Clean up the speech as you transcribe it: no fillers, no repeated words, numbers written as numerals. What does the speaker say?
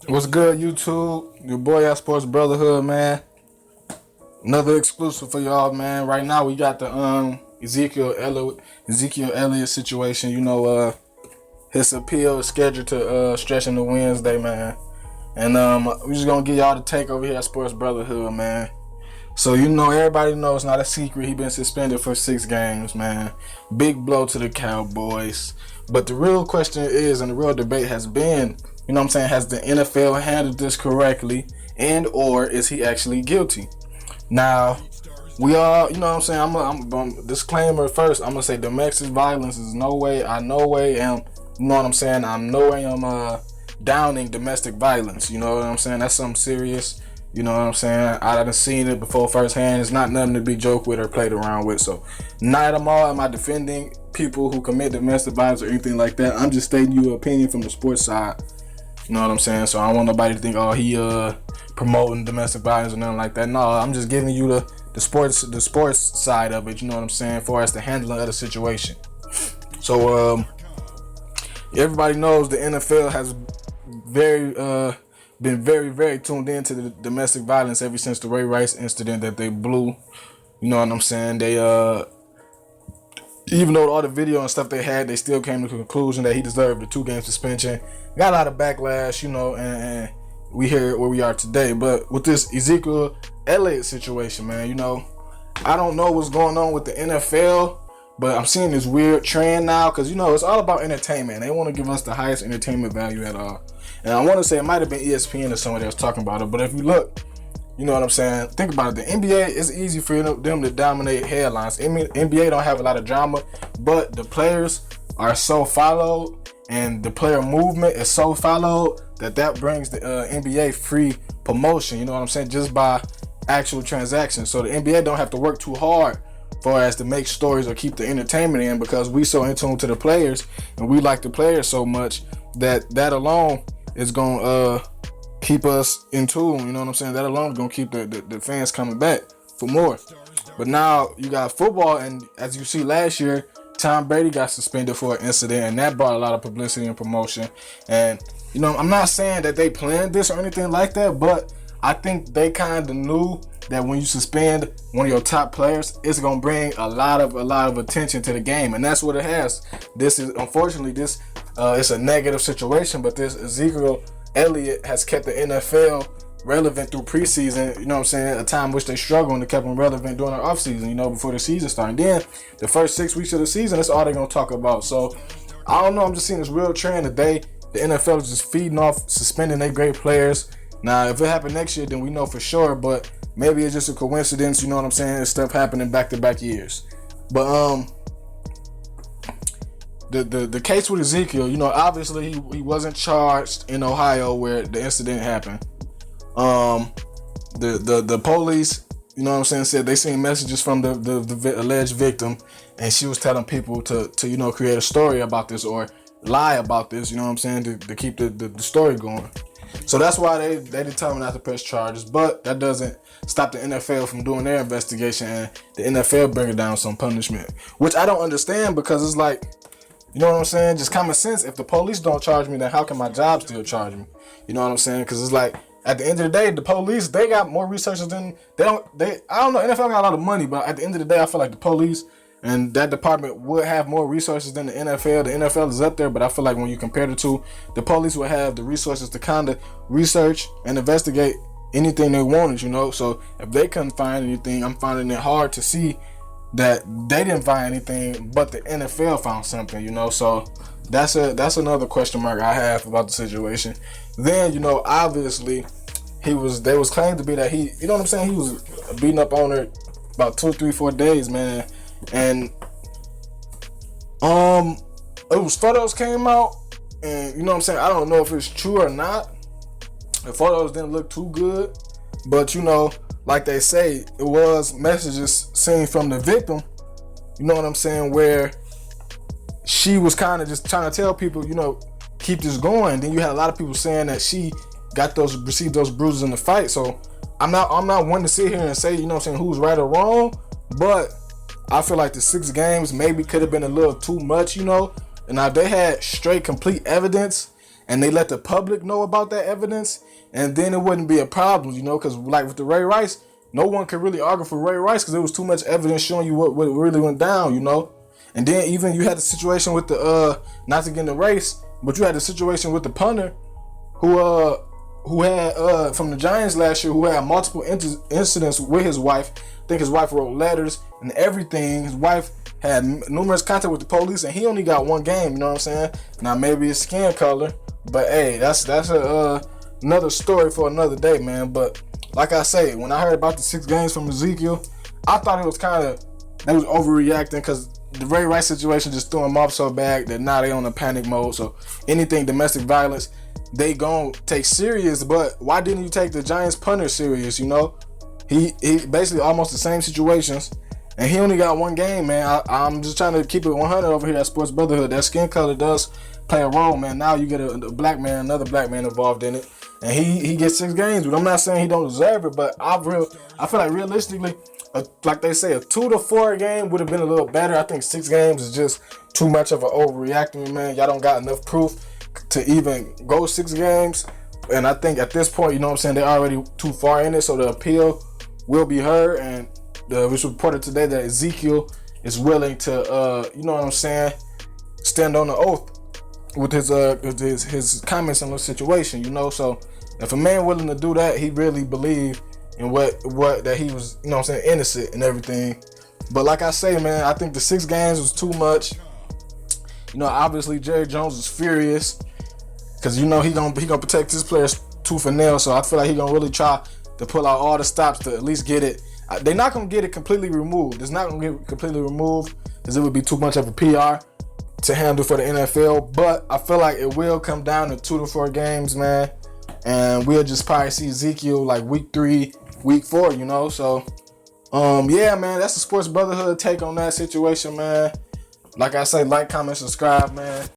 What's good, YouTube? Your boy at Sports Brotherhood, man. Another exclusive for y'all, man. Right now we got the Ezekiel Elliott situation. His appeal is scheduled to stretch into Wednesday, man. And we just gonna get y'all the take over here at Sports Brotherhood, man. So everybody knows, it's not a secret, he been suspended for 6 games, man. Big blow to the Cowboys. But the real question is, and the real debate has been, has the NFL handled this correctly, and or is he actually guilty? Now, we all, I'm disclaimer first. I'm gonna say domestic violence is no way am, I'm no way downing domestic violence. You know what I'm saying? That's something serious. You know what I'm saying? I haven't seen it before firsthand. It's not nothing to be joked with or played around with. So, not at all am I defending people who commit domestic violence or anything like that. I'm just stating your opinion from the sports side. You know what I'm saying? So I don't want nobody to think, oh, he promoting domestic violence or nothing like that. No, I'm just giving you the sports side of it. You know what I'm saying? As far as the handling of the situation. So everybody knows the NFL has been very, very tuned into the domestic violence ever since the Ray Rice incident that they blew. You know what I'm saying? They even though all the video and stuff they had, they still came to the conclusion that he deserved a 2-game suspension. Got a lot of backlash, and we here where we are today. But with this Ezekiel Elliott situation, man, I don't know what's going on with the NFL, but I'm seeing this weird trend now because, it's all about entertainment. They want to give us the highest entertainment value at all. And I want to say it might have been ESPN or somebody else talking about it, but if you look, you know what I'm saying? Think about it. The NBA, it's easy for them to dominate headlines. NBA don't have a lot of drama, but the players are so followed and the player movement is so followed that brings the NBA free promotion, you know what I'm saying, just by actual transactions. So the NBA don't have to work too hard for us to make stories or keep the entertainment in because we so in tune to the players and we like the players so much that alone is going to keep us in tune, you know what I'm saying? That alone is going to keep the fans coming back for more. But now you got football, and as you see last year, Tom Brady got suspended for an incident, and that brought a lot of publicity and promotion. And, I'm not saying that they planned this or anything like that, but I think they kind of knew that when you suspend one of your top players, it's going to bring a lot of attention to the game, and that's what it has. This is, unfortunately, it's a negative situation, but this Ezekiel Elliott has kept the NFL relevant through preseason, you know what I'm saying, a time which they struggled and they kept them relevant during the offseason, before the season started. Then the first 6 weeks of the season, that's all they're going to talk about. So, I don't know, I'm just seeing this real trend today. The NFL is just feeding off, suspending their great players. Now, if it happened next year, then we know for sure, but maybe it's just a coincidence, you know what I'm saying, it's stuff happening back-to-back years. But, The case with Ezekiel, obviously he wasn't charged in Ohio where the incident happened. The police, said they seen messages from the alleged victim, and she was telling people to create a story about this or lie about this, to keep the story going. So that's why they determined not to press charges, but that doesn't stop the NFL from doing their investigation and the NFL bringing down some punishment, which I don't understand because it's like, you know what I'm saying? Just common sense. If the police don't charge me, then how can my job still charge me? You know what I'm saying? Because it's like, at the end of the day, the police, they got more resources than, I don't know, NFL got a lot of money, but at the end of the day, I feel like the police and that department would have more resources than the NFL. The NFL is up there, but I feel like when you compare the two, the police would have the resources to kind of research and investigate anything they wanted, So if they couldn't find anything, I'm finding it hard to see that they didn't find anything, but the NFL found something, So that's another question mark I have about the situation. Then, obviously they was claimed to be that he, he was beating up on her about 2, 3, 4 days, man. And it was photos came out, and I don't know if it's true or not. The photos didn't look too good, but like they say, it was messages seen from the victim, where she was kind of just trying to tell people, keep this going. Then you had a lot of people saying that she received those bruises in the fight. So I'm not one to sit here and say, who's right or wrong, but I feel like the 6 games maybe could have been a little too much, And now they had straight complete evidence and they let the public know about that evidence, and then it wouldn't be a problem, you know, because like with the Ray Rice, no one could really argue for Ray Rice because there was too much evidence showing you what really went down, you know. And then even you had the situation with the not to get in the race, but you had the situation with the punter who had from the Giants last year, who had multiple incidents with his wife. I think his wife wrote letters and everything. His wife had numerous contact with the police, and he only got one game. You know what I'm saying? Now maybe it's skin color, but hey, that's another story for another day, man. But like I say, when I heard about the 6 games from Ezekiel, I thought it was they was overreacting because the Ray Rice situation just threw him off so bad that now they on a panic mode. So anything domestic violence, they gon' take serious. But why didn't you take the Giants punter serious? You know, he basically almost the same situations, and he only got one game, man. I'm just trying to keep it 100 over here at Sports Brotherhood. That skin color does play a role, man. Now you get a black man, another black man involved in it, and he gets 6 games. But I'm not saying he don't deserve it, but I feel like realistically, like they say, a 2 to 4 game would have been a little better. I think 6 games is just too much of an overreacting, man. Y'all don't got enough proof to even go 6 games. And I think at this point, you know what I'm saying, they're already too far in it, so the appeal will be heard. And it was reported today that Ezekiel is willing to, you know what I'm saying, stand on the oath with his comments on the situation, you know. So if a man willing to do that, he really believed in what that he was, you know what I'm saying, innocent and everything. But like I say, man, I think the 6 games was too much. You know, obviously Jerry Jones is furious because, you know, he gonna protect his players tooth and nail. So I feel like he gonna really try to pull out all the stops to at least get it. They're not gonna get it completely removed. It's not gonna get completely removed because it would be too much of a PR to handle for the NFL. But I feel like it will come down to 2 to 4 games, man, and we'll just probably see Ezekiel like week 3, week 4, you know. So yeah, man, that's the Sports Brotherhood take on that situation, man. Like I say, like, comment, subscribe, man.